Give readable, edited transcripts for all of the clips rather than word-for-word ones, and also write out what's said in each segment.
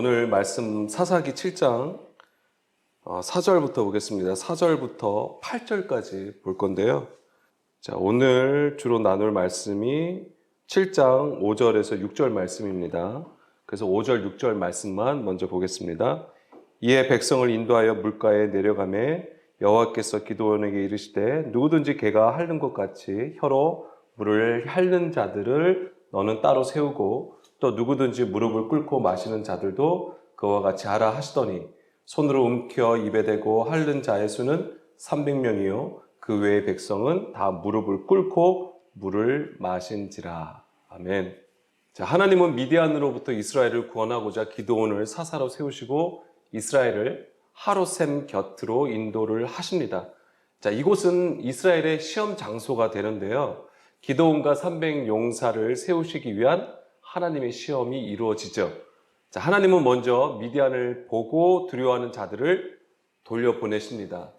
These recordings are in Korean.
오늘 말씀 사사기 7장 4절부터 보겠습니다. 4절부터 8절까지 볼 건데요. 자, 오늘 주로 나눌 말씀이 7장 5절에서 6절 말씀입니다. 그래서 5절, 6절 말씀만 먼저 보겠습니다. 이에 백성을 인도하여 물가에 내려가매 여호와께서 기드온에게 이르시되 누구든지 개가 핥는 것 같이 혀로 물을 핥는 자들을 너는 따로 세우고 또 누구든지 무릎을 꿇고 마시는 자들도 그와 같이 하라 하시더니 손으로 움켜 입에 대고 핥는 자의 수는 300명이요 그 외의 백성은 다 무릎을 꿇고 물을 마신지라. 아멘. 자, 하나님은 미디안으로부터 이스라엘을 구원하고자 기드온을 사사로 세우시고 이스라엘을 하롯셈 곁으로 인도를 하십니다. 자, 이곳은 이스라엘의 시험 장소가 되는데요. 기드온과 300용사를 세우시기 위한 하나님의 시험이 이루어지죠. 자, 하나님은 먼저 미디안을 보고 두려워하는 자들을 돌려보내십니다.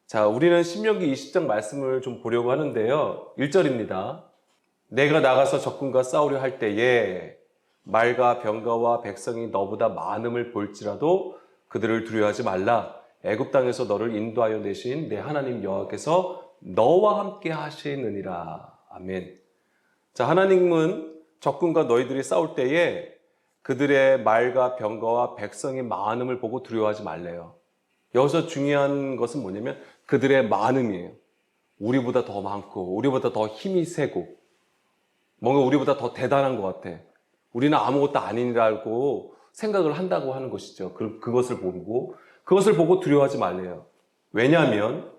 자, 우리는 신명기 20장 말씀을 좀 보려고 하는데요. 1절입니다. 내가 나가서 적군과 싸우려 할 때에 말과 병거와 백성이 너보다 많음을 볼지라도 그들을 두려워하지 말라. 애굽 땅에서 너를 인도하여 내신 내 하나님 여호와께서 너와 함께 하시느니라. 아멘. 자, 하나님은 적군과 너희들이 싸울 때에 그들의 말과 병거와 백성이 많음을 보고 두려워하지 말래요. 여기서 중요한 것은 뭐냐면 그들의 많음이에요. 우리보다 더 많고 우리보다 더 힘이 세고 뭔가 우리보다 더 대단한 것 같아. 우리는 아무것도 아니라고 생각을 한다고 하는 것이죠. 그것을 보고 두려워하지 말래요. 왜냐하면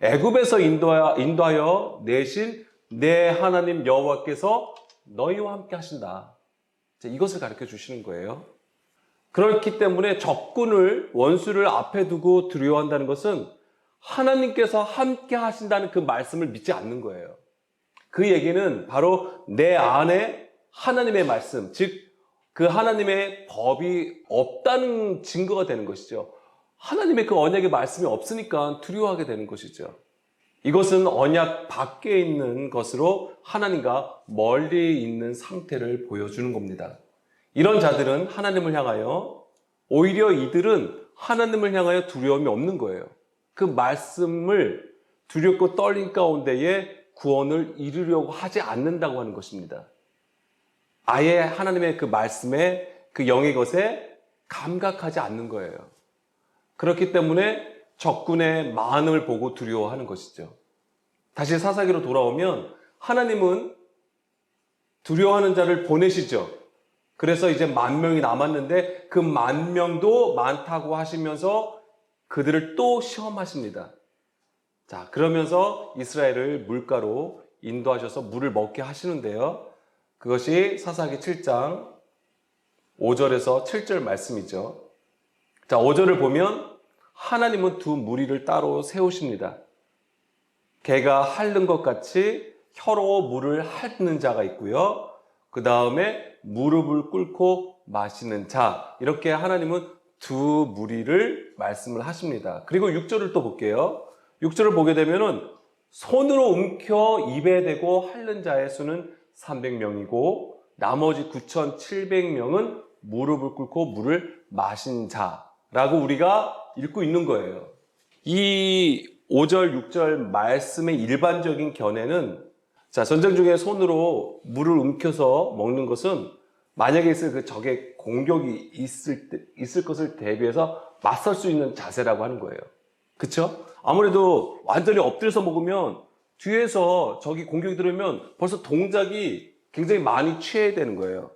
애굽에서 인도하여 내신 내 하나님 여호와께서 너희와 함께 하신다. 이것을 가르쳐 주시는 거예요. 그렇기 때문에 적군을, 원수를 앞에 두고 두려워한다는 것은 하나님께서 함께 하신다는 그 말씀을 믿지 않는 거예요. 그 얘기는 바로 내 안에 하나님의 말씀, 즉 그 하나님의 법이 없다는 증거가 되는 것이죠. 하나님의 그 언약의 말씀이 없으니까 두려워하게 되는 것이죠. 이것은 언약 밖에 있는 것으로 하나님과 멀리 있는 상태를 보여주는 겁니다. 이런 자들은 하나님을 향하여, 오히려 이들은 하나님을 향하여 두려움이 없는 거예요. 그 말씀을 두렵고 떨린 가운데에 구원을 이루려고 하지 않는다고 하는 것입니다. 아예 하나님의 그 말씀에, 그 영의 것에 감각하지 않는 거예요. 그렇기 때문에 적군의 많음을 보고 두려워하는 것이죠. 다시 사사기로 돌아오면 하나님은 두려워하는 자를 보내시죠. 그래서 이제 10,000명이 남았는데 그 10,000명도 많다고 하시면서 그들을 또 시험하십니다. 자, 그러면서 이스라엘을 물가로 인도하셔서 물을 먹게 하시는데요. 그것이 사사기 7장 5절에서 7절 말씀이죠. 자, 5절을 보면 하나님은 두 무리를 따로 세우십니다. 개가 핥는 것 같이 혀로 물을 핥는 자가 있고요. 그 다음에 무릎을 꿇고 마시는 자. 이렇게 하나님은 두 무리를 말씀을 하십니다. 그리고 6절을 또 볼게요. 6절을 보게 되면은 손으로 움켜 입에 대고 핥는 자의 수는 300명이고 나머지 9,700명은 무릎을 꿇고 물을 마신 자라고 우리가 읽고 있는 거예요. 이 5절, 6절 말씀의 일반적인 견해는 자, 전쟁 중에 손으로 물을 움켜서 먹는 것은 만약에 있을 그 적의 공격이 있을 것을 대비해서 맞설 수 있는 자세라고 하는 거예요. 그쵸? 아무래도 완전히 엎드려서 먹으면 뒤에서 적이 공격이 들어오면 벌써 동작이 굉장히 많이 취해야 되는 거예요.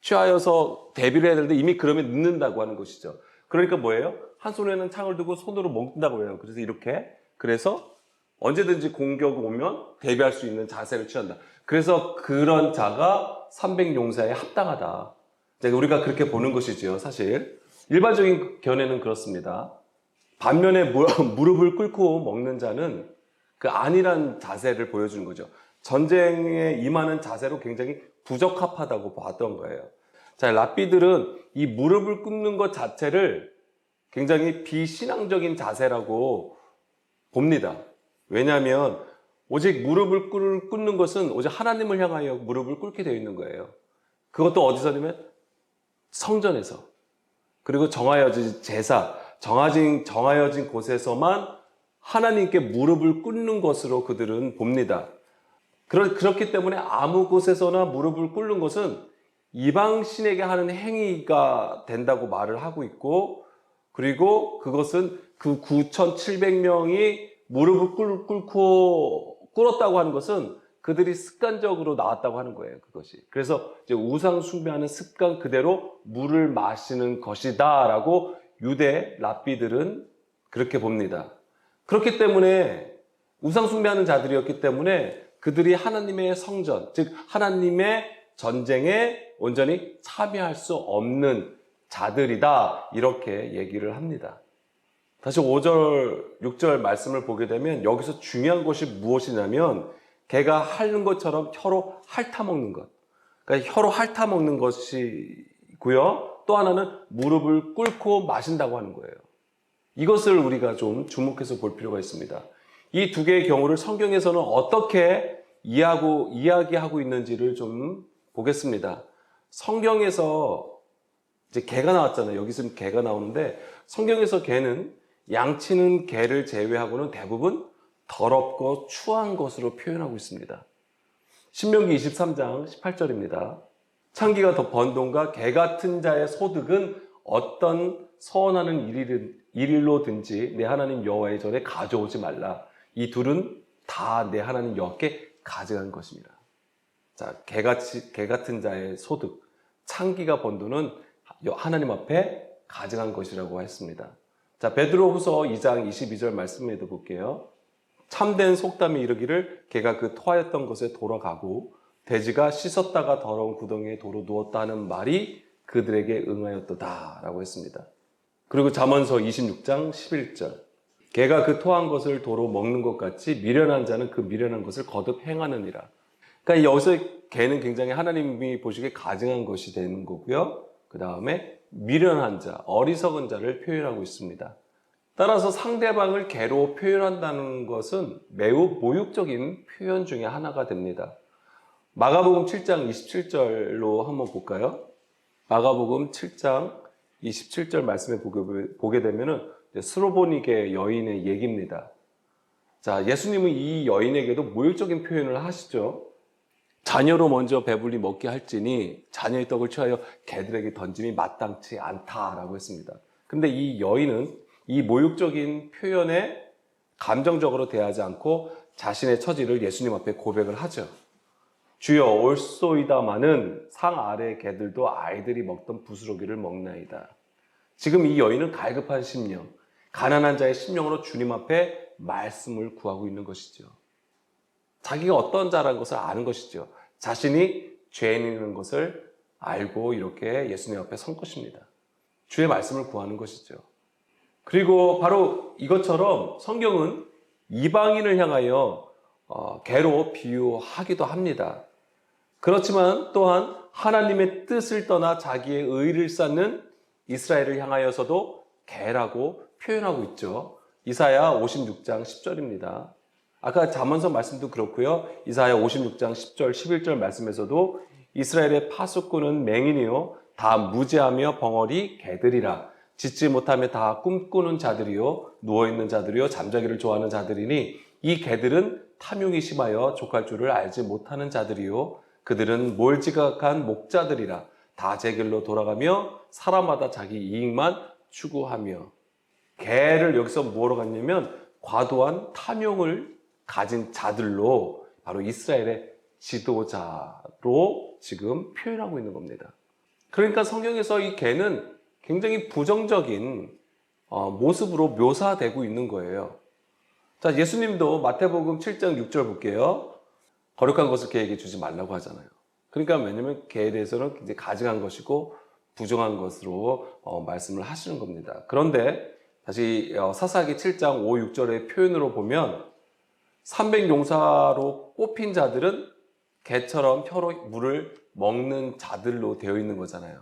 취하여서 대비를 해야 되는데 이미 그러면 늦는다고 하는 것이죠. 그러니까 뭐예요? 한 손에는 창을 두고 손으로 먹는다고 해요. 그래서 이렇게. 그래서 언제든지 공격이 오면 대비할 수 있는 자세를 취한다. 그래서 그런 자가 300용사에 합당하다. 우리가 그렇게 보는 것이지요, 사실. 일반적인 견해는 그렇습니다. 반면에 무릎을 꿇고 먹는 자는 그 안일한 자세를 보여주는 거죠. 전쟁에 임하는 자세로 굉장히 부적합하다고 봤던 거예요. 자, 랍비들은 이 무릎을 꿇는 것 자체를 굉장히 비신앙적인 자세라고 봅니다. 왜냐하면 오직 무릎을 꿇는 것은 오직 하나님을 향하여 무릎을 꿇게 되어 있는 거예요. 그것도 어디서냐면 성전에서. 그리고 정하여진 제사, 정하여진 곳에서만 하나님께 무릎을 꿇는 것으로 그들은 봅니다. 그렇기 때문에 아무 곳에서나 무릎을 꿇는 것은 이방신에게 하는 행위가 된다고 말을 하고 있고, 그리고 그것은 그 9,700명이 무릎을 꿇었다고 하는 것은 그들이 습관적으로 나왔다고 하는 거예요, 그것이. 그래서 이제 우상 숭배하는 습관 그대로 물을 마시는 것이다 라고 유대 랍비들은 그렇게 봅니다. 그렇기 때문에 우상 숭배하는 자들이었기 때문에 그들이 하나님의 성전, 즉 하나님의 전쟁에 온전히 참여할 수 없는 자들이다, 이렇게 얘기를 합니다. 다시 5절, 6절 말씀을 보게 되면 여기서 중요한 것이 무엇이냐면 개가 핥는 것처럼 혀로 핥아먹는 것. 그러니까 혀로 핥아먹는 것이고요. 또 하나는 무릎을 꿇고 마신다고 하는 거예요. 이것을 우리가 좀 주목해서 볼 필요가 있습니다. 이 두 개의 경우를 성경에서는 어떻게 이야기하고 있는지를 좀 보겠습니다. 성경에서 이제 개가 나왔잖아요. 여기서 개가 나오는데 성경에서 개는 양치는 개를 제외하고는 대부분 더럽고 추한 것으로 표현하고 있습니다. 신명기 23장 18절입니다. 창기가 더 번동과 개 같은 자의 소득은 어떤 서원하는 일일로든지 내 하나님 여호와의 전에 가져오지 말라. 이 둘은 다 내 하나님 여호와께 가져간 것입니다. 자, 개 같은 자의 소득, 창기가 번도는 하나님 앞에 가져간 것이라고 했습니다. 자, 베드로후서 2장 22절 말씀에도 볼게요. 참된 속담이 이르기를 개가 그 토하였던 곳에 돌아가고 돼지가 씻었다가 더러운 구덩이에 도로 누웠다 하는 말이 그들에게 응하였도다 라고 했습니다. 그리고 잠언서 26장 11절 개가 그 토한 것을 도로 먹는 것 같이 미련한 자는 그 미련한 것을 거듭 행하느니라. 그러니까 여기서 개는 굉장히 하나님이 보시기에 가증한 것이 되는 거고요. 그 다음에 미련한 자, 어리석은 자를 표현하고 있습니다. 따라서 상대방을 개로 표현한다는 것은 매우 모욕적인 표현 중에 하나가 됩니다. 마가복음 7장 27절로 한번 볼까요? 마가복음 7장 27절 말씀에 보게 되면은 스로보니게 여인의 얘기입니다. 자, 예수님은 이 여인에게도 모욕적인 표현을 하시죠. 자녀로 먼저 배불리 먹게 할지니 자녀의 떡을 취하여 개들에게 던짐이 마땅치 않다라고 했습니다. 근데 이 여인은 이 모욕적인 표현에 감정적으로 대하지 않고 자신의 처지를 예수님 앞에 고백을 하죠. 주여 올소이다마는 상 아래 개들도 아이들이 먹던 부스러기를 먹나이다. 지금 이 여인은 갈급한 심령, 가난한 자의 심령으로 주님 앞에 말씀을 구하고 있는 것이죠. 자기가 어떤 자라는 것을 아는 것이죠. 자신이 죄인인 것을 알고 이렇게 예수님 앞에 선 것입니다. 주의 말씀을 구하는 것이죠. 그리고 바로 이것처럼 성경은 이방인을 향하여 개로 비유하기도 합니다. 그렇지만 또한 하나님의 뜻을 떠나 자기의 의를 쌓는 이스라엘을 향하여서도 개라고 표현하고 있죠. 이사야 56장 10절입니다. 아까 잠언서 말씀도 그렇고요. 이사야 56장 10절, 11절 말씀에서도 이스라엘의 파수꾼은 맹인이요 다 무지하며 벙어리 개들이라. 짖지 못하며 다 꿈꾸는 자들이요 누워있는 자들이요 잠자기를 좋아하는 자들이니 이 개들은 탐욕이 심하여 족할 줄을 알지 못하는 자들이요 그들은 몰지각한 목자들이라. 다 제 길로 돌아가며 사람마다 자기 이익만 추구하며. 개를 여기서 뭐로 갔냐면 과도한 탐욕을 가진 자들로 바로 이스라엘의 지도자로 지금 표현하고 있는 겁니다. 그러니까 성경에서 이 개는 굉장히 부정적인 모습으로 묘사되고 있는 거예요. 자, 예수님도 마태복음 7장 6절 볼게요. 거룩한 것을 개에게 주지 말라고 하잖아요. 그러니까 왜냐면 개에 대해서는 이제 가증한 것이고 부정한 것으로 말씀을 하시는 겁니다. 그런데 다시 사사기 7장 5, 6절의 표현으로 보면 300용사로 뽑힌 자들은 개처럼 혀로 물을 먹는 자들로 되어 있는 거잖아요.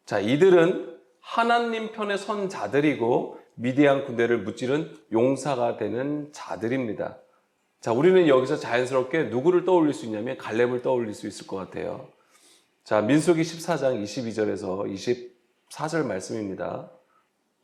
자, 이들은 하나님 편에 선 자들이고 미디안 군대를 무찌른 용사가 되는 자들입니다. 자, 우리는 여기서 자연스럽게 누구를 떠올릴 수 있냐면 갈렙을 떠올릴 수 있을 것 같아요. 자, 민수기 14장 22절에서 24절 말씀입니다.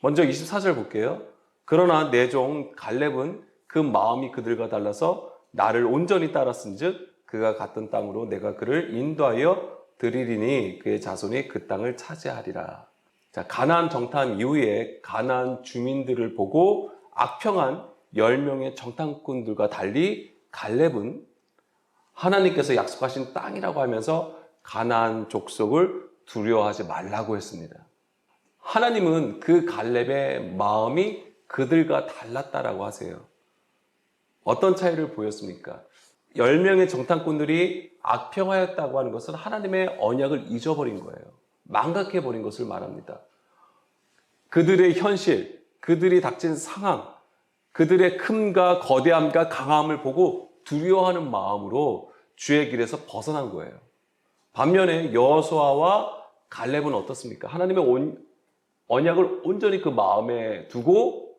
먼저 24절 볼게요. 그러나 내 종 갈렙은 그 마음이 그들과 달라서 나를 온전히 따랐은즉 그가 갔던 땅으로 내가 그를 인도하여 드리리니 그의 자손이 그 땅을 차지하리라. 자, 가나안 정탐 이후에 가나안 주민들을 보고 악평한 10명의 정탐꾼들과 달리 갈렙은 하나님께서 약속하신 땅이라고 하면서 가나안 족속을 두려워하지 말라고 했습니다. 하나님은 그 갈렙의 마음이 그들과 달랐다라고 하세요. 어떤 차이를 보였습니까? 10명의 정탐꾼들이 악평하였다고 하는 것은 하나님의 언약을 잊어버린 거예요. 망각해버린 것을 말합니다. 그들의 현실, 그들이 닥친 상황, 그들의 큼과 거대함과 강함을 보고 두려워하는 마음으로 주의 길에서 벗어난 거예요. 반면에 여호수아와 갈렙은 어떻습니까? 하나님의 언약을 온전히 그 마음에 두고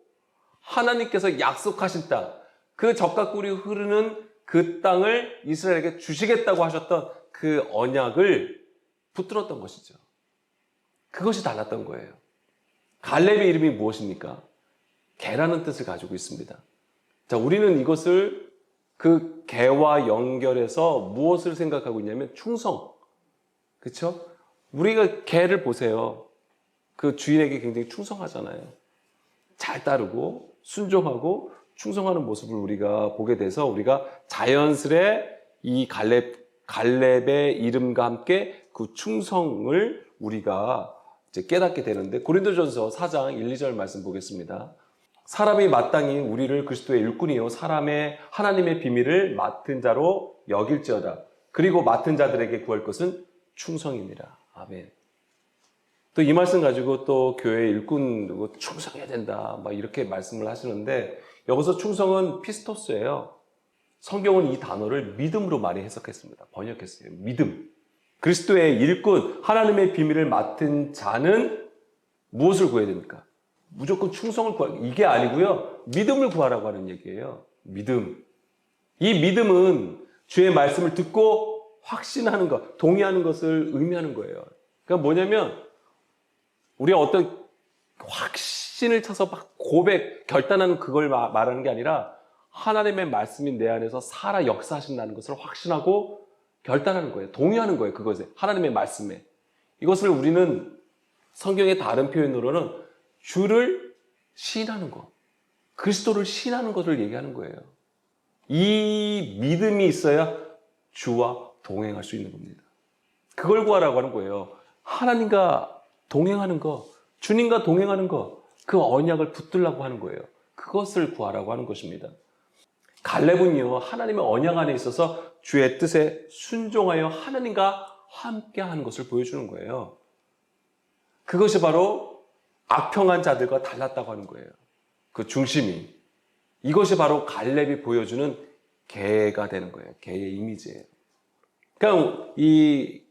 하나님께서 약속하신 땅, 그 젖과 꿀이 흐르는 그 땅을 이스라엘에게 주시겠다고 하셨던 그 언약을 붙들었던 것이죠. 그것이 달랐던 거예요. 갈렙의 이름이 무엇입니까? 개라는 뜻을 가지고 있습니다. 자, 우리는 이것을 그 개와 연결해서 무엇을 생각하고 있냐면 충성. 그렇죠? 우리가 개를 보세요. 그 주인에게 굉장히 충성하잖아요. 잘 따르고 순종하고 충성하는 모습을 우리가 보게 돼서 우리가 자연스레 이 갈렙의 이름과 함께 그 충성을 우리가 이제 깨닫게 되는데, 고린도전서 4장 1, 2절 말씀 보겠습니다. 사람이 마땅히 우리를 그리스도의 일꾼이요 사람의 하나님의 비밀을 맡은 자로 여길지어다. 그리고 맡은 자들에게 구할 것은 충성입니다. 아멘. 또 이 말씀 가지고 또 교회 일꾼 충성해야 된다 막 이렇게 말씀을 하시는데, 여기서 충성은 피스토스예요. 성경은 이 단어를 믿음으로 많이 해석했습니다. 번역했어요. 믿음. 그리스도의 일꾼, 하나님의 비밀을 맡은 자는 무엇을 구해야 됩니까? 무조건 충성을 구하고, 이게 아니고요. 믿음을 구하라고 하는 얘기예요. 믿음. 이 믿음은 주의 말씀을 듣고 확신하는 것, 동의하는 것을 의미하는 거예요. 그러니까 뭐냐면 우리가 어떤 확신을 쳐서 막 고백, 결단하는 그걸 말하는 게 아니라 하나님의 말씀이 내 안에서 살아 역사하신다는 것을 확신하고 결단하는 거예요. 동의하는 거예요. 그것에, 하나님의 말씀에. 이것을 우리는 성경의 다른 표현으로는 주를 시인하는 것, 그리스도를 시인하는 것을 얘기하는 거예요. 이 믿음이 있어야 주와 동행할 수 있는 겁니다. 그걸 구하라고 하는 거예요. 하나님과 동행하는 것, 주님과 동행하는 것, 그 언약을 붙들라고 하는 거예요. 그것을 구하라고 하는 것입니다. 갈렙은요, 하나님의 언약 안에 있어서 주의 뜻에 순종하여 하나님과 함께 하는 것을 보여주는 거예요. 그것이 바로 악평한 자들과 달랐다고 하는 거예요. 그 중심이. 이것이 바로 갈렙이 보여주는 개가 되는 거예요. 개의 이미지예요. 그러니까 이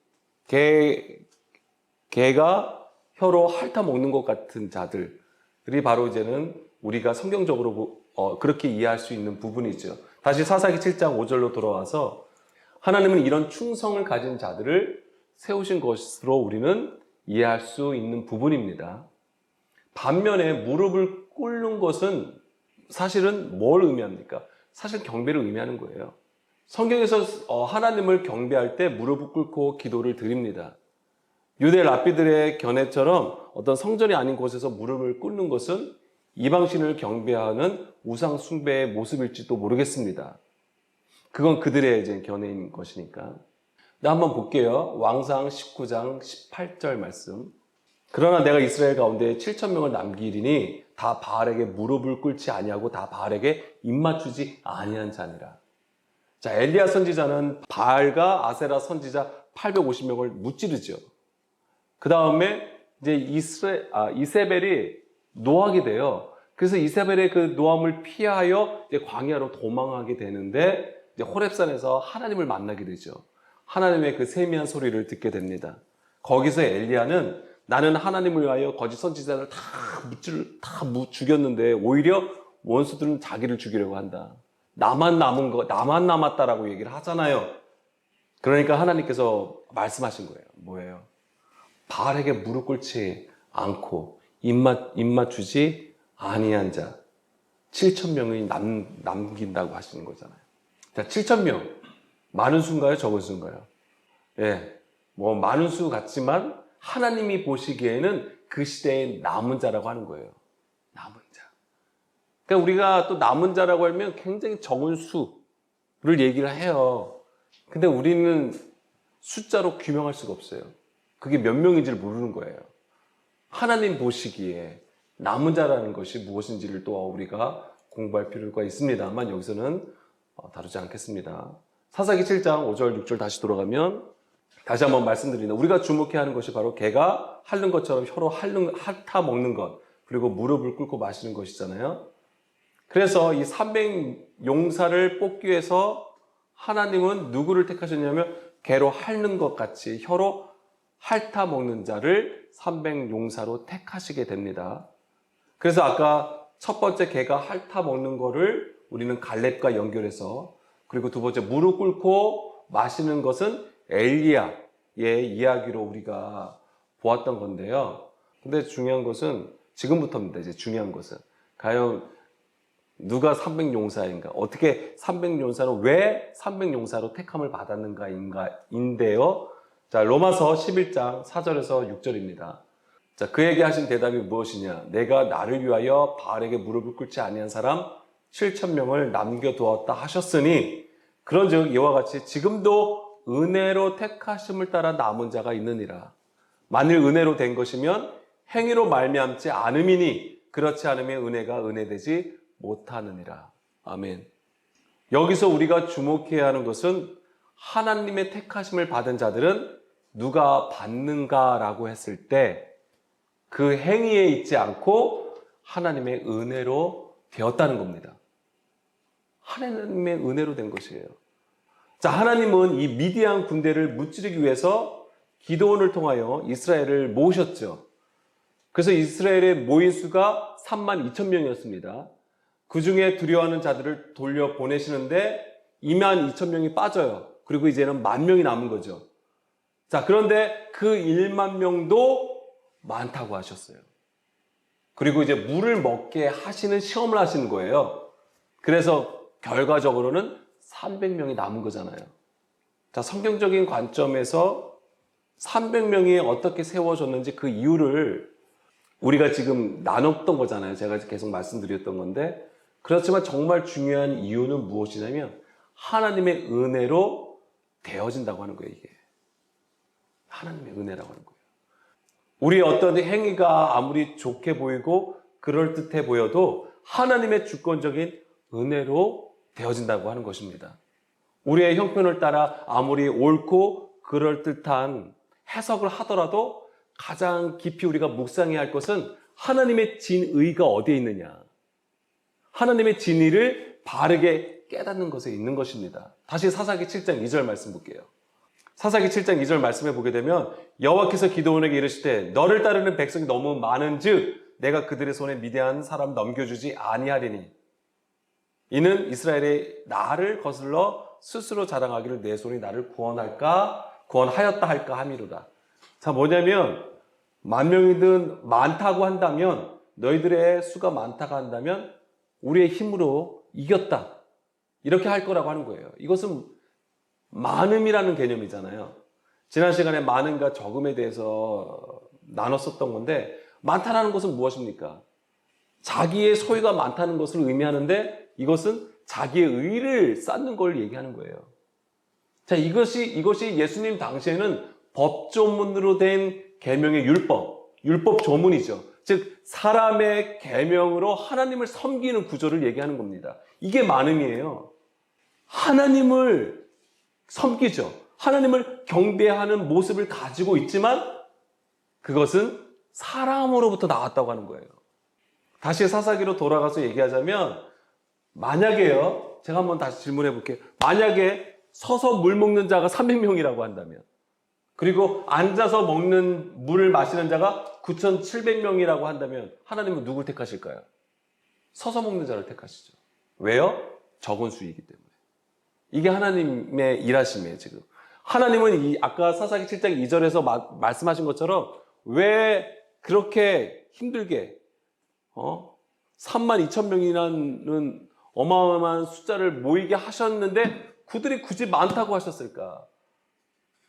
개가 혀로 핥아 먹는 것 같은 자들이 바로 이제는 우리가 성경적으로 그렇게 이해할 수 있는 부분이죠. 다시 사사기 7장 5절로 돌아와서 하나님은 이런 충성을 가진 자들을 세우신 것으로 우리는 이해할 수 있는 부분입니다. 반면에 무릎을 꿇는 것은 사실은 뭘 의미합니까? 사실 경배를 의미하는 거예요. 성경에서 하나님을 경배할 때 무릎을 꿇고 기도를 드립니다. 유대 랍비들의 견해처럼 어떤 성전이 아닌 곳에서 무릎을 꿇는 것은 이방신을 경배하는 우상 숭배의 모습일지도 모르겠습니다. 그건 그들의 이제 견해인 것이니까. 한번 볼게요. 왕상 19장 18절 말씀. 그러나 내가 이스라엘 가운데 7,000명을 남기리니 다 바알에게 무릎을 꿇지 아니하고 다 바알에게 입맞추지 아니한 자니라. 자, 엘리야 선지자는 바알과 아세라 선지자 850명을 무찌르죠. 그 다음에 이제 이세벨이 노하게 돼요. 그래서 이세벨의 그 노함을 피하여 이제 광야로 도망하게 되는데, 이제 호렙산에서 하나님을 만나게 되죠. 하나님의 그 세미한 소리를 듣게 됩니다. 거기서 엘리야는 나는 하나님을 위하여 거짓 선지자를 다 죽였는데 오히려 원수들은 자기를 죽이려고 한다. 나만 남았다라고 얘기를 하잖아요. 그러니까 하나님께서 말씀하신 거예요. 뭐예요? 바알에게 무릎 꿇지 않고 입맞추지 아니한 자 7,000명이 남긴다고 하시는 거잖아요. 자, 7,000명 많은 수인가요? 적은 수인가요? 예, 뭐 많은 수 같지만 하나님이 보시기에는 그 시대의 남은 자라고 하는 거예요. 남은 자. 그러니까 우리가 또 남은 자라고 하면 굉장히 적은 수를 얘기를 해요. 근데 우리는 숫자로 규명할 수가 없어요. 그게 몇 명인지를 모르는 거예요. 하나님 보시기에 남은 자라는 것이 무엇인지를 또 우리가 공부할 필요가 있습니다만 여기서는 다루지 않겠습니다. 사사기 7장 5절 6절 다시 돌아가면 다시 한번 말씀드리는 우리가 주목해야 하는 것이 바로 개가 핥는 것처럼 혀로 핥아 먹는 것 그리고 무릎을 꿇고 마시는 것이잖아요. 그래서 이 300용사를 뽑기 위해서 하나님은 누구를 택하셨냐면 개로 핥는 것 같이 혀로 핥아 먹는 자를 300용사로 택하시게 됩니다. 그래서 아까 첫 번째 개가 핥아 먹는 거를 우리는 갈렙과 연결해서 그리고 두 번째 무릎 꿇고 마시는 것은 엘리야의 이야기로 우리가 보았던 건데요. 근데 중요한 것은 지금부터입니다. 이제 중요한 것은 과연 누가 300용사인가? 어떻게 300용사로 왜 300용사로 택함을 받았는가인데요. 자, 로마서 11장 4절에서 6절입니다. 자, 그에게 하신 대답이 무엇이냐? 내가 나를 위하여 바알에게 무릎을 꿇지 아니한 사람 7,000명을 남겨두었다 하셨으니 그런즉 이와 같이 지금도 은혜로 택하심을 따라 남은 자가 있느니라. 만일 은혜로 된 것이면 행위로 말미암지 않음이니 그렇지 않으면 은혜가 은혜되지 못하느니라. 아멘. 여기서 우리가 주목해야 하는 것은 하나님의 택하심을 받은 자들은 누가 받는가라고 했을 때 그 행위에 있지 않고 하나님의 은혜로 되었다는 겁니다. 하나님의 은혜로 된 것이에요. 자, 하나님은 이 미디안 군대를 무찌르기 위해서 기드온을 통하여 이스라엘을 모으셨죠. 그래서 이스라엘의 모인 수가 32,000명이었습니다. 그 중에 두려워하는 자들을 돌려보내시는데 22,000명이 빠져요. 그리고 이제는 10,000명이 남은 거죠. 자, 그런데 그 10,000명도 많다고 하셨어요. 그리고 이제 물을 먹게 하시는 시험을 하시는 거예요. 그래서 결과적으로는 300명이 남은 거잖아요. 자, 성경적인 관점에서 300명이 어떻게 세워졌는지 그 이유를 우리가 지금 나눴던 거잖아요. 제가 계속 말씀드렸던 건데 그렇지만 정말 중요한 이유는 무엇이냐면 하나님의 은혜로 되어진다고 하는 거예요. 이게 하나님의 은혜라고 하는 거예요. 우리의 어떤 행위가 아무리 좋게 보이고 그럴듯해 보여도 하나님의 주권적인 은혜로 되어진다고 하는 것입니다. 우리의 형편을 따라 아무리 옳고 그럴듯한 해석을 하더라도 가장 깊이 우리가 묵상해야 할 것은 하나님의 진의가 어디에 있느냐. 하나님의 진의를 바르게 깨닫는 것에 있는 것입니다. 다시 사사기 7장 2절 말씀 볼게요. 사사기 7장 2절 말씀해 보게 되면 여호와께서 기드온에게 이르시되 너를 따르는 백성이 너무 많은즉 내가 그들의 손에 미디안 사람 넘겨주지 아니하리니 이는 이스라엘의 나를 거슬러 스스로 자랑하기를 내 손이 나를 구원하였다 할까 함이로다. 자, 뭐냐면 10,000명이든 많다고 한다면 너희들의 수가 많다고 한다면 우리의 힘으로 이겼다 이렇게 할 거라고 하는 거예요. 이것은 많음이라는 개념이잖아요. 지난 시간에 많음과 적음에 대해서 나눴었던 건데 많다라는 것은 무엇입니까? 자기의 소유가 많다는 것을 의미하는데 이것은 자기의 의를 쌓는 걸 얘기하는 거예요. 자, 이것이 예수님 당시에는 법조문으로 된 계명의 율법 조문이죠. 즉 사람의 계명으로 하나님을 섬기는 구조를 얘기하는 겁니다. 이게 많음이에요. 하나님을 섬기죠. 하나님을 경배하는 모습을 가지고 있지만 그것은 사람으로부터 나왔다고 하는 거예요. 다시 사사기로 돌아가서 얘기하자면 만약에요. 제가 한번 다시 질문해 볼게요. 만약에 서서 물 먹는 자가 300명이라고 한다면 그리고 앉아서 물을 마시는 자가 9,700명이라고 한다면 하나님은 누굴 택하실까요? 서서 먹는 자를 택하시죠. 왜요? 적은 수이기 때문에. 이게 하나님의 일하심이에요, 지금. 하나님은 아까 사사기 7장 2절에서 말씀하신 것처럼 왜 그렇게 힘들게 32,000명이라는 어마어마한 숫자를 모이게 하셨는데 그들이 굳이 많다고 하셨을까?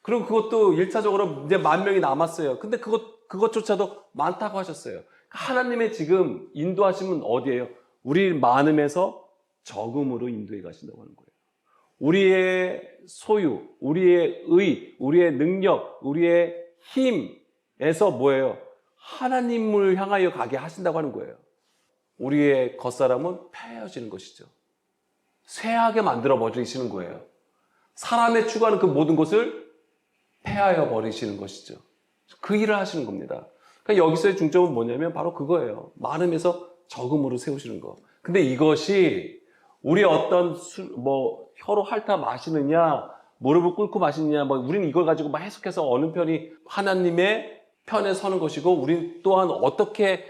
그리고 그것도 1차적으로 이제 10,000명이 남았어요. 근데 그것조차도 많다고 하셨어요. 하나님의 지금 인도하심은 어디예요? 우리 많음에서 적음으로 인도해 가신다고 하는 거예요. 우리의 소유, 우리의 의, 우리의 능력, 우리의 힘에서 뭐예요? 하나님을 향하여 가게 하신다고 하는 거예요. 우리의 겉사람은 폐해지는 것이죠. 쇠하게 만들어 버리시는 거예요. 사람의 추구하는 그 모든 것을 폐하여 버리시는 것이죠. 그 일을 하시는 겁니다. 그러니까 여기서의 중점은 뭐냐면 바로 그거예요. 많음에서 적음으로 세우시는 거. 근데 이것이 우리 어떤 혀로 핥아 마시느냐, 무릎을 꿇고 마시느냐, 우리는 이걸 가지고 막 해석해서 어느 편이 하나님의 편에 서는 것이고, 우리는 또한 어떻게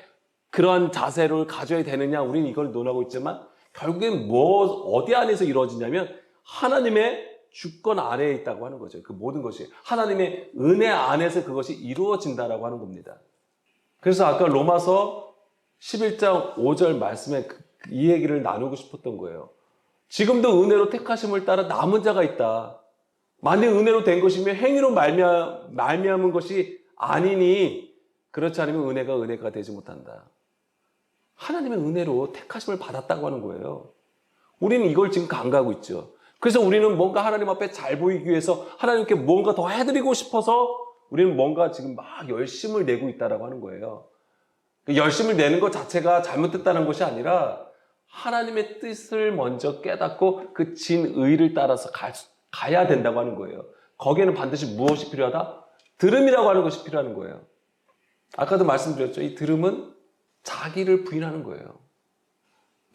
그러한 자세를 가져야 되느냐, 우리는 이걸 논하고 있지만, 결국엔 어디 안에서 이루어지냐면, 하나님의 주권 아래에 있다고 하는 거죠. 그 모든 것이. 하나님의 은혜 안에서 그것이 이루어진다라고 하는 겁니다. 그래서 아까 로마서 11장 5절 말씀에 이 얘기를 나누고 싶었던 거예요. 지금도 은혜로 택하심을 따라 남은 자가 있다. 만약 은혜로 된 것이면 행위로 말미암은 것이 아니니 그렇지 않으면 은혜가 되지 못한다. 하나님의 은혜로 택하심을 받았다고 하는 거예요. 우리는 이걸 지금 간과하고 있죠. 그래서 우리는 뭔가 하나님 앞에 잘 보이기 위해서 하나님께 뭔가 더 해드리고 싶어서 우리는 뭔가 지금 막 열심을 내고 있다라고 하는 거예요. 열심을 내는 것 자체가 잘못됐다는 것이 아니라 하나님의 뜻을 먼저 깨닫고 그 진의를 따라서 가야 된다고 하는 거예요. 거기에는 반드시 무엇이 필요하다? 들음이라고 하는 것이 필요한 거예요. 아까도 말씀드렸죠. 이 들음은 자기를 부인하는 거예요.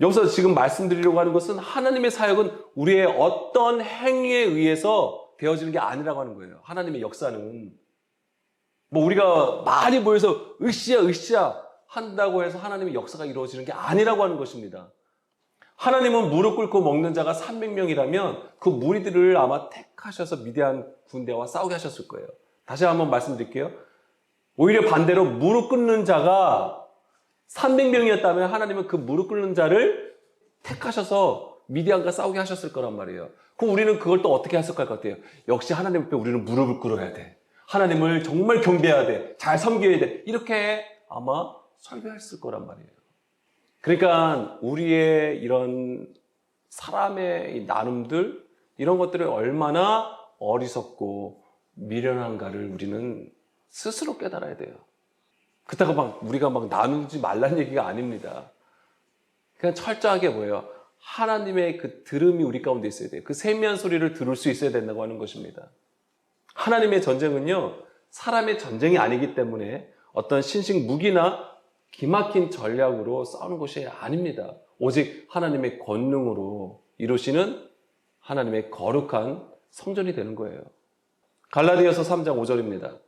여기서 지금 말씀드리려고 하는 것은 하나님의 사역은 우리의 어떤 행위에 의해서 되어지는 게 아니라고 하는 거예요. 하나님의 역사는 우리가 많이 모여서 으쌰 한다고 해서 하나님의 역사가 이루어지는 게 아니라고 하는 것입니다. 하나님은 무릎 꿇고 먹는 자가 300명이라면 그 무리들을 아마 택하셔서 미디안 군대와 싸우게 하셨을 거예요. 다시 한번 말씀드릴게요. 오히려 반대로 무릎 꿇는 자가 300명이었다면 하나님은 그 무릎 꿇는 자를 택하셔서 미디안과 싸우게 하셨을 거란 말이에요. 그럼 우리는 그걸 또 어떻게 했을 것 같아요? 역시 하나님 앞에 우리는 무릎을 꿇어야 돼. 하나님을 정말 경배해야 돼. 잘 섬겨야 돼. 이렇게 아마 설교했을 거란 말이에요. 그러니까 우리의 이런 사람의 나눔들 이런 것들이 얼마나 어리석고 미련한가를 우리는 스스로 깨달아야 돼요. 그렇다고 우리가 나누지 말라는 얘기가 아닙니다. 그냥 철저하게 뭐예요? 하나님의 그 들음이 우리 가운데 있어야 돼요. 그 세미한 소리를 들을 수 있어야 된다고 하는 것입니다. 하나님의 전쟁은요, 사람의 전쟁이 아니기 때문에 어떤 신식 무기나 기막힌 전략으로 싸우는 것이 아닙니다. 오직 하나님의 권능으로 이루시는 하나님의 거룩한 성전이 되는 거예요. 갈라디아서 3장 5절입니다.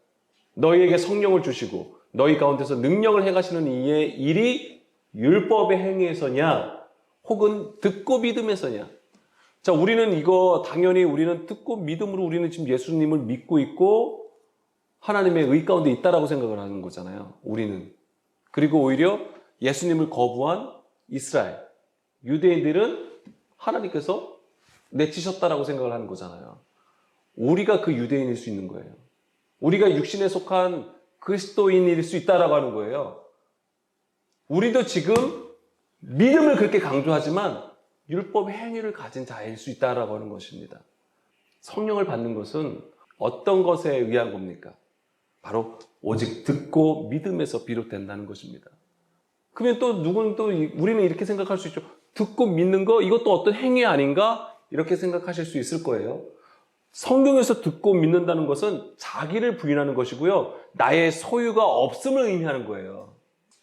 너희에게 성령을 주시고 너희 가운데서 능력을 행하시는 이의 일이 율법의 행위에서냐 혹은 듣고 믿음에서냐. 자, 우리는 당연히 우리는 듣고 믿음으로 우리는 지금 예수님을 믿고 있고 하나님의 의 가운데 있다라고 생각을 하는 거잖아요. 우리는. 그리고 오히려 예수님을 거부한 이스라엘, 유대인들은 하나님께서 내치셨다라고 생각을 하는 거잖아요. 우리가 그 유대인일 수 있는 거예요. 우리가 육신에 속한 그리스도인일 수 있다라고 하는 거예요. 우리도 지금 믿음을 그렇게 강조하지만 율법의 행위를 가진 자일 수 있다라고 하는 것입니다. 성령을 받는 것은 어떤 것에 의한 겁니까? 바로 오직 듣고 믿음에서 비롯된다는 것입니다. 그러면 또 우리는 이렇게 생각할 수 있죠. 듣고 믿는 거 이것도 어떤 행위 아닌가? 이렇게 생각하실 수 있을 거예요. 성경에서 듣고 믿는다는 것은 자기를 부인하는 것이고요. 나의 소유가 없음을 의미하는 거예요.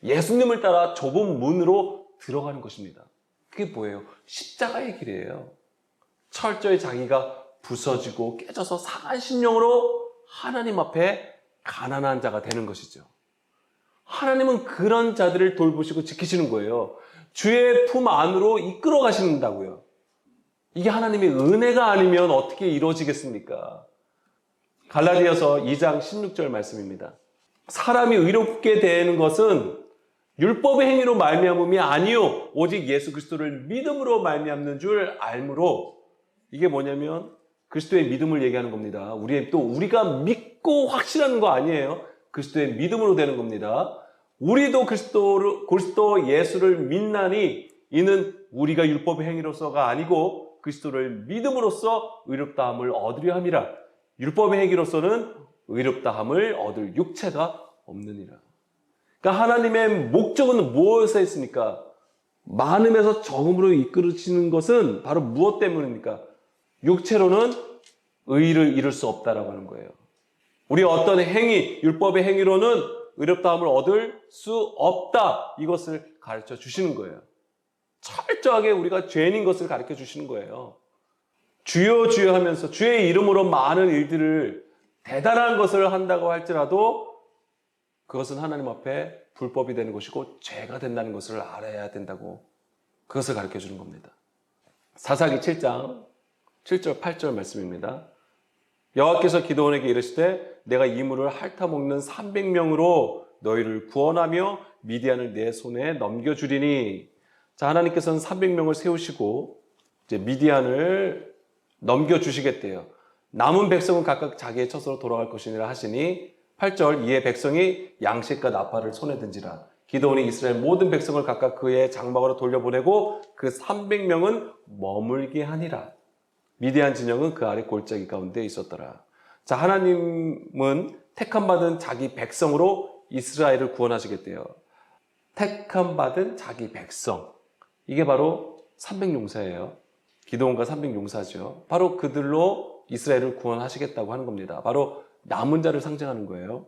예수님을 따라 좁은 문으로 들어가는 것입니다. 그게 뭐예요? 십자가의 길이에요. 철저히 자기가 부서지고 깨져서 상한 심령으로 하나님 앞에 가난한 자가 되는 것이죠. 하나님은 그런 자들을 돌보시고 지키시는 거예요. 주의 품 안으로 이끌어 가신다고요. 이게 하나님의 은혜가 아니면 어떻게 이루어지겠습니까? 갈라디아서 2장 16절 말씀입니다. 사람이 의롭게 되는 것은 율법의 행위로 말미암음이 아니요 오직 예수 그리스도를 믿음으로 말미암는 줄 알므로, 이게 뭐냐면 그리스도의 믿음을 얘기하는 겁니다. 우리가 믿고 확신하는 거 아니에요. 그리스도의 믿음으로 되는 겁니다. 우리도 그리스도 예수를 믿나니 이는 우리가 율법의 행위로서가 아니고 그리스도를 믿음으로써 의롭다함을 얻으려 함이라. 율법의 행위로서는 의롭다함을 얻을 육체가 없느니라. 그러니까 하나님의 목적은 무엇에 있습니까? 많음에서 적음으로 이끌으시는 것은 바로 무엇 때문입니까? 육체로는 의를 이룰 수 없다라고 하는 거예요. 우리 어떤 행위, 율법의 행위로는 의롭다함을 얻을 수 없다. 이것을 가르쳐 주시는 거예요. 철저하게 우리가 죄인인 것을 가르쳐 주시는 거예요. 주여 주여 하면서 주의 이름으로 많은 일들을, 대단한 것을 한다고 할지라도 그것은 하나님 앞에 불법이 되는 것이고 죄가 된다는 것을 알아야 된다고, 그것을 가르쳐 주는 겁니다. 사사기 7장 7절 8절 말씀입니다. 여호와께서 기드온에게 이르시되 내가 이 물을 핥아 먹는 300명으로 너희를 구원하며 미디안을 내 손에 넘겨주리니. 자, 하나님께서는 300명을 세우시고 이제 미디안을 넘겨주시겠대요. 남은 백성은 각각 자기의 처소로 돌아갈 것이니라 하시니 8절 이에 백성이 양식과 나팔을 손에 든지라. 기드온이 이스라엘 모든 백성을 각각 그의 장막으로 돌려보내고 그 300명은 머물게 하니라. 미디안 진영은 그 아래 골짜기 가운데 있었더라. 자, 하나님은 택함받은 자기 백성으로 이스라엘을 구원하시겠대요. 택함받은 자기 백성. 이게 바로 300용사예요. 기드온과 300용사죠. 바로 그들로 이스라엘을 구원하시겠다고 하는 겁니다. 바로 남은 자를 상징하는 거예요.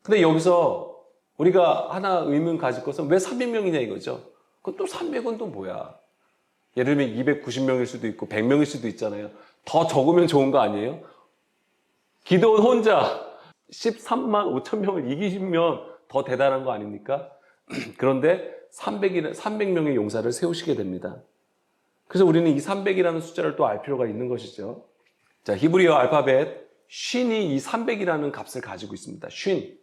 근데 여기서 우리가 하나 의문 가질 것은 왜 300명이냐 이거죠. 그럼 또 300은 또 뭐야? 예를 들면 290명일 수도 있고 100명일 수도 있잖아요. 더 적으면 좋은 거 아니에요? 기드온 혼자 13만 5천 명을 이기시면 더 대단한 거 아닙니까? 그런데 300명의 용사를 세우시게 됩니다. 그래서 우리는 이 300이라는 숫자를 또 알 필요가 있는 것이죠. 자, 히브리어 알파벳 쉰이 이 300이라는 값을 가지고 있습니다. 쉰.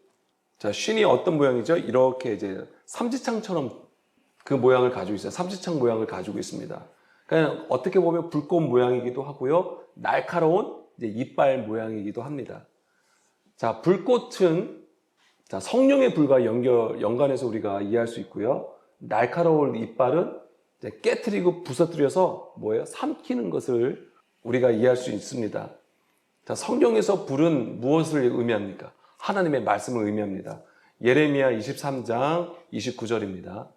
자, 쉰이 어떤 모양이죠? 이렇게 이제 삼지창처럼 그 모양을 가지고 있어요. 삼지창 모양을 가지고 있습니다. 그러니까 어떻게 보면 불꽃 모양이기도 하고요. 날카로운 이제 이빨 모양이기도 합니다. 자, 불꽃은 자, 성령의 불과 연관해서 우리가 이해할 수 있고요. 날카로운 이빨은 이제 깨트리고 부서뜨려서 뭐예요? 삼키는 것을 우리가 이해할 수 있습니다. 자, 성경에서 불은 무엇을 의미합니까? 하나님의 말씀을 의미합니다. 예레미야 23장 29절입니다.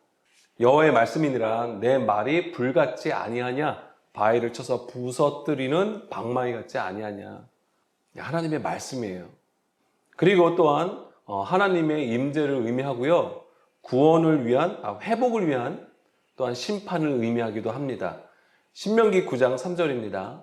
여호와의 말씀이니라 내 말이 불같지 아니하냐? 바위를 쳐서 부서뜨리는 방망이 같지 아니하냐? 하나님의 말씀이에요. 그리고 또한 하나님의 임재를 의미하고요. 구원을 위한, 회복을 위한 또한 심판을 의미하기도 합니다. 신명기 9장 3절입니다.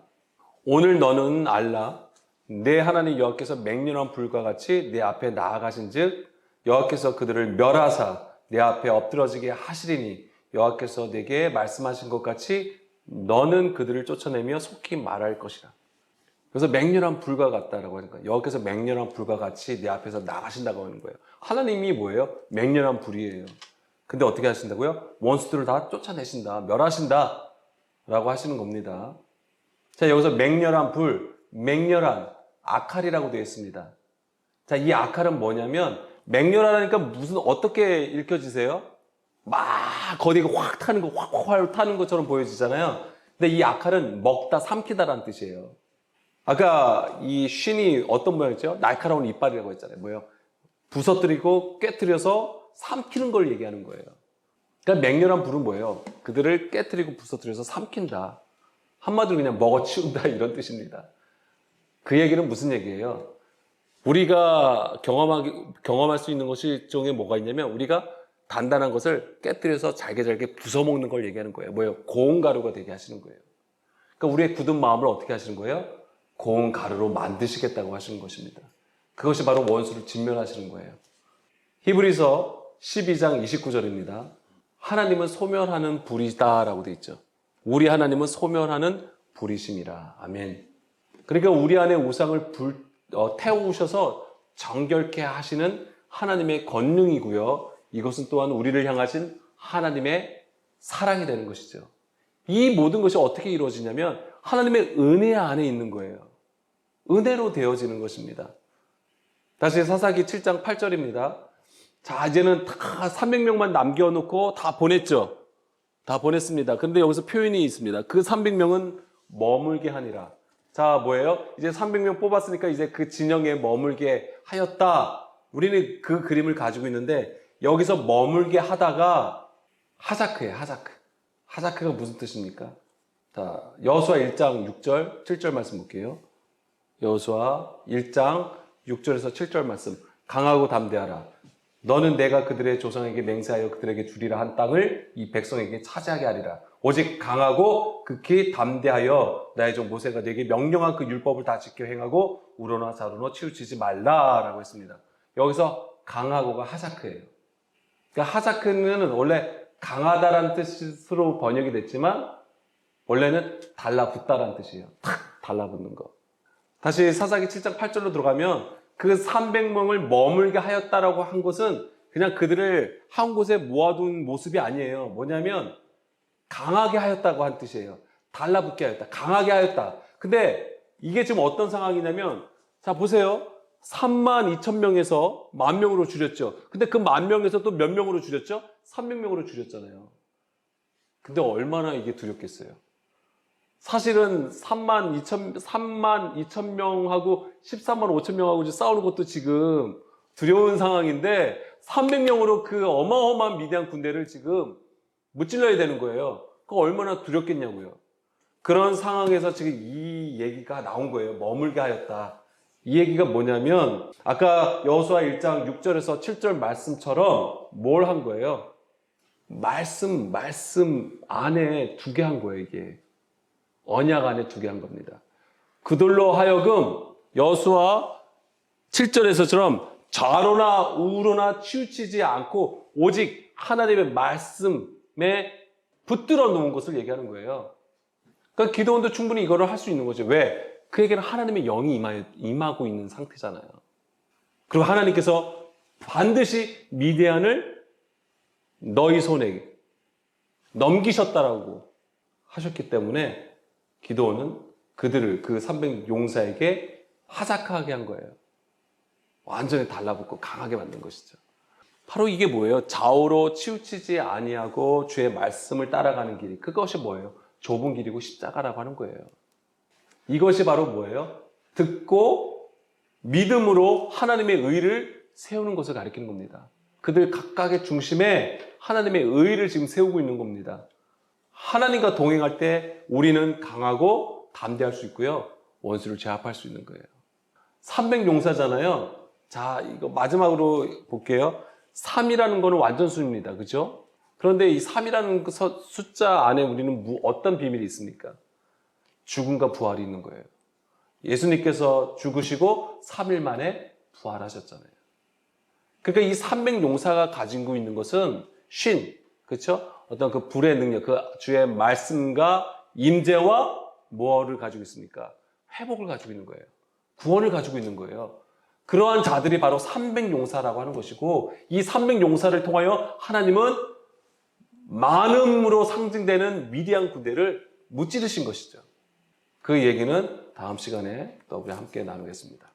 오늘 너는 알라 내 하나님 여호와께서 맹렬한 불과 같이 내 앞에 나아가신즉 여호와께서 그들을 멸하사 내 앞에 엎드러지게 하시리니 여호와께서 내게 말씀하신 것 같이 너는 그들을 쫓아내며 속히 말할 것이라. 그래서 맹렬한 불과 같다라고 하니까 여호와께서 맹렬한 불과 같이 내 앞에서 나가신다고 하는 거예요. 하나님이 뭐예요? 맹렬한 불이에요. 근데 어떻게 하신다고요? 원수들을 다 쫓아내신다, 멸하신다 라고 하시는 겁니다. 자, 여기서 맹렬한 불, 맹렬한 아칼이라고 되어 있습니다. 자, 이 아칼은 뭐냐면 맹렬하니까 무슨 어떻게 읽혀지세요? 막 거기가 확 타는 거, 확 타는 것처럼 보여지잖아요. 근데 이 아칼은 먹다, 삼키다라는 뜻이에요. 아까 이 쉰이 어떤 모양이죠? 날카로운 이빨이라고 했잖아요. 뭐예요? 부서뜨리고 깨뜨려서 삼키는 걸 얘기하는 거예요. 그러니까 맹렬한 불은 뭐예요? 그들을 깨뜨리고 부서뜨려서 삼킨다. 한마디로 그냥 먹어치운다 이런 뜻입니다. 그 얘기는 무슨 얘기예요? 우리가 경험할 수 있는 것이 중에 뭐가 있냐면 우리가 단단한 것을 깨뜨려서 잘게 부숴먹는 걸 얘기하는 거예요. 뭐예요? 고운 가루가 되게 하시는 거예요. 그러니까 우리의 굳은 마음을 어떻게 하시는 거예요? 고운 가루로 만드시겠다고 하시는 것입니다. 그것이 바로 원수를 진멸하시는 거예요. 히브리서 12장 29절입니다. 하나님은 소멸하는 불이다 라고 되어 있죠. 우리 하나님은 소멸하는 불이심이라. 아멘. 그러니까 우리 안에 우상을 태우셔서 정결케 하시는 하나님의 권능이고요. 이것은 또한 우리를 향하신 하나님의 사랑이 되는 것이죠. 이 모든 것이 어떻게 이루어지냐면 하나님의 은혜 안에 있는 거예요. 은혜로 되어지는 것입니다. 다시 사사기 7장 8절입니다. 자, 이제는 다 300명만 남겨놓고 다 보냈죠. 다 보냈습니다. 그런데 여기서 표현이 있습니다. 그 300명은 머물게 하니라. 자, 뭐예요? 이제 300명 뽑았으니까 이제 그 진영에 머물게 하였다. 우리는 그 그림을 가지고 있는데 여기서 머물게 하다가 하자크예요. 하자크. 하자크가 무슨 뜻입니까? 자, 여호수아 1장 6절, 7절 말씀 볼게요. 여호수아 1장 6절에서 7절 말씀. 강하고 담대하라. 너는 내가 그들의 조상에게 맹세하여 그들에게 주리라 한 땅을 이 백성에게 차지하게 하리라. 오직 강하고 극히 담대하여 나의 종 모세가 네게 명령한 그 율법을 다 지켜 행하고 우로나 좌로나 치우치지 말라라고 했습니다. 여기서 강하고가 하자크예요. 그러니까 하자크는 원래 강하다라는 뜻으로 번역이 됐지만 원래는 달라붙다라는 뜻이에요. 탁 달라붙는 거. 다시 사사기 7장 8절로 들어가면 그 300명을 머물게 하였다라고 한 것은 그냥 그들을 한 곳에 모아둔 모습이 아니에요. 뭐냐면 강하게 하였다고 한 뜻이에요. 달라붙게 하였다. 강하게 하였다. 근데 이게 지금 어떤 상황이냐면 자 보세요. 32,000명에서 10,000명으로 줄였죠. 근데 그 10,000명에서 또 몇 명으로 줄였죠? 300명으로 줄였잖아요. 근데 얼마나 이게 두렵겠어요. 사실은 32,000명하고 135,000명하고 싸우는 것도 지금 두려운 상황인데 300명으로 그 어마어마한 미디안 군대를 지금 무찔러야 되는 거예요. 그거 얼마나 두렵겠냐고요. 그런 상황에서 지금 이 얘기가 나온 거예요. 머물게 하였다. 이 얘기가 뭐냐면 아까 여호수아 1장 6절에서 7절 말씀처럼 뭘 한 거예요? 말씀 안에 두게 한 거예요. 이게 언약 안에 두게 한 겁니다. 그들로 하여금 여호수아 7절에서처럼 좌로나 우로나 치우치지 않고 오직 하나님의 말씀에 붙들어 놓은 것을 얘기하는 거예요. 그러니까 기도원도 충분히 이거를 할 수 있는 거죠. 왜? 그에게는 하나님의 영이 임하고 있는 상태잖아요. 그리고 하나님께서 반드시 미디안을 너희 손에 넘기셨다라고 하셨기 때문에 기도원은 그들을 그 300 용사에게 하작하게 한 거예요. 완전히 달라붙고 강하게 만든 것이죠. 바로 이게 뭐예요? 좌우로 치우치지 아니하고 주의 말씀을 따라가는 길이 그것이 뭐예요? 좁은 길이고 십자가라고 하는 거예요. 이것이 바로 뭐예요? 듣고 믿음으로 하나님의 의를 세우는 것을 가리키는 겁니다. 그들 각각의 중심에 하나님의 의를 지금 세우고 있는 겁니다. 하나님과 동행할 때 우리는 강하고 담대할 수 있고요. 원수를 제압할 수 있는 거예요. 300용사잖아요. 자, 이거 마지막으로 볼게요. 3이라는 거는 완전수입니다. 그죠? 그런데 이 3이라는 숫자 안에 우리는 어떤 비밀이 있습니까? 죽음과 부활이 있는 거예요. 예수님께서 죽으시고 3일 만에 부활하셨잖아요. 그러니까 이 300용사가 가지고 있는 것은 그렇죠? 어떤 그 불의 능력, 그 주의 말씀과 임재와 뭐를 가지고 있습니까? 회복을 가지고 있는 거예요. 구원을 가지고 있는 거예요. 그러한 자들이 바로 300용사라고 하는 것이고 이 300용사를 통하여 하나님은 많음으로 상징되는 미디안 군대를 무찌르신 것이죠. 그 얘기는 다음 시간에 또 우리 함께 나누겠습니다.